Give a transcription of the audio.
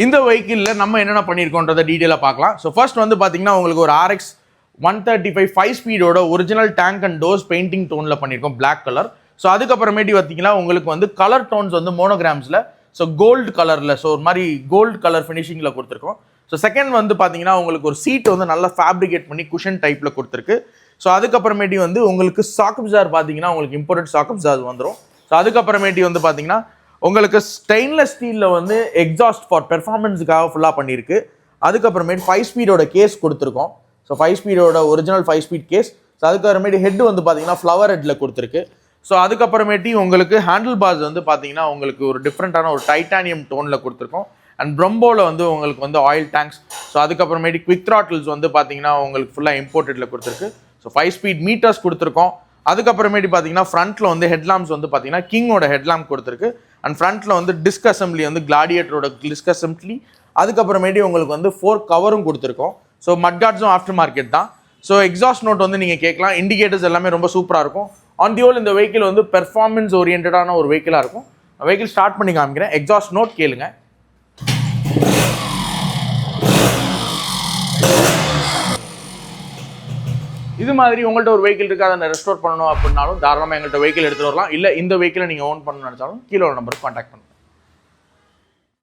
இந்த வெஹிக்கிளில் நம்ம என்னென்ன பண்ணியிருக்கோன்றதை டீட்டெயிலாக பார்க்கலாம். ஸோ ஃபர்ஸ்ட் வந்து பார்த்தீங்கன்னா உங்களுக்கு ஒரு RX 135 5 ஸ்பீடோட original tank and doors painting டோனில் பண்ணியிருக்கோம், பிளாக் கலர். ஸோ அதுக்கப்புறமேட்டி பார்த்தீங்கன்னா உங்களுக்கு வந்து கலர் டோன்ஸ் வந்து மோனோகிராம்ஸில், ஸோ கோல்டு கலரில், ஸோ ஒரு மாதிரி கோல்டு கலர் ஃபினிஷிங்கில் கொடுத்துருக்கோம். ஸோ செகண்ட் வந்து பார்த்தீங்கன்னா உங்களுக்கு ஒரு சீட் வந்து நல்லா ஃபேப்ரிகேட் பண்ணி குஷன் டைப்பில் கொடுத்துருக்கு. ஸோ அதுக்கப்புறமேட்டி வந்து உங்களுக்கு சாக்கப் ஜார் பார்த்தீங்கன்னா உங்களுக்கு இம்போர்ட்டட் சாக்கப் ஜார் வந்துடும். ஸோ அதுக்கப்புறமேட்டி வந்து பார்த்தீங்கன்னா உங்களுக்கு ஸ்டெயின்லெஸ் ஸ்டீலில் வந்து எக்ஸாஸ்ட் ஃபார் பெர்ஃபார்மன்ஸுக்காக ஃபுல்லாக பண்ணியிருக்கு. அதுக்கப்புறமேட்டு 5 ஸ்பீடோட கேஸ் கொடுத்துருக்கோம். ஸோ 5 ஸ்பீடோட ஒரிஜினல் 5 ஸ்பீட் கேஸ். ஸோ அதுக்கப்புறமேட்டி ஹெட் வந்து பார்த்தீங்கன்னா ஃப்ளவர் ஹெட்டில் கொடுத்துருக்கு. ஸோ அதுக்கப்புறமேட்டி உங்களுக்கு ஹேண்டில் பார்ஸ் வந்து பார்த்தீங்கன்னா உங்களுக்கு ஒரு டிஃப்ரெண்ட்டான ஒரு டைட்டானியம் டோனில் கொடுத்துருக்கோம். அண்ட் ப்ரம்போவில் வந்து உங்களுக்கு வந்து ஆயில் டேங்க்ஸ். ஸோ அதுக்கப்புறமேட்டி குவிக் த்ராட்டில்ஸ் வந்து பார்த்தீங்கன்னா உங்களுக்கு ஃபுல்லாக இம்போர்ட்டடில் கொடுத்துருக்கு. ஸோ 5 ஸ்பீட் மீட்டர்ஸ் கொடுத்துருக்கோம். அதுக்கப்புறமேட்டி பார்த்தீங்கன்னா ஃப்ரண்ட்டில் வந்து ஹெட்லாம்ஸ் வந்து பார்த்தீங்கன்னா கிங்கோட ஹெட்லாம்ப் கொடுத்துருக்கு. அண்ட் ஃப்ரண்ட்டில் வந்து டிஸ்க் அசம்பிளி வந்து கிளாடியேட்டரோட டிஸ்க் அசம்பிளி. அதுக்கப்புறமேட்டி உங்களுக்கு வந்து 4 கவரும் கொடுத்துருக்கோம். ஸோ மட்கார்ட்ஸும் ஆஃப்டர் மார்க்கெட் தான். ஸோ எக்ஸாஸ்ட் நோட் வந்து நீங்கள் கேட்கலாம். இண்டிகேட்டர்ஸ் எல்லாமே ரொம்ப சூப்பராக இருக்கும். ஆன் தி ஹோல் இந்த வெஹிக்கிள் வந்து பெர்ஃபார்மன்ஸ் ஓரியன்டான ஒரு வெஹிக்கிளாக இருக்கும். வெஹிக்கிள் ஸ்டார்ட் பண்ணி காமிக்கிறேன். எக்ஸாஸ்ட் நோட் கேளுங்க. இது மாதிரி உங்கள்கிட்ட ஒரு வெஹிக்கிள் இருக்குது, அதை ரெஸ்டோர் பண்ணணும் அப்படின்னாலும் தாராளமாக எங்கள்கிட்ட வெஹிக்கிள் எடுத்துகிட்டு வரலாம். இல்லை இந்த வெஹிக்கிளை நீங்கள் ஓன் பண்ணணும்னு நினச்சாலும் கீழே ஒரு நம்பருக்கு கான்டாக்ட் பண்ணுங்கள்.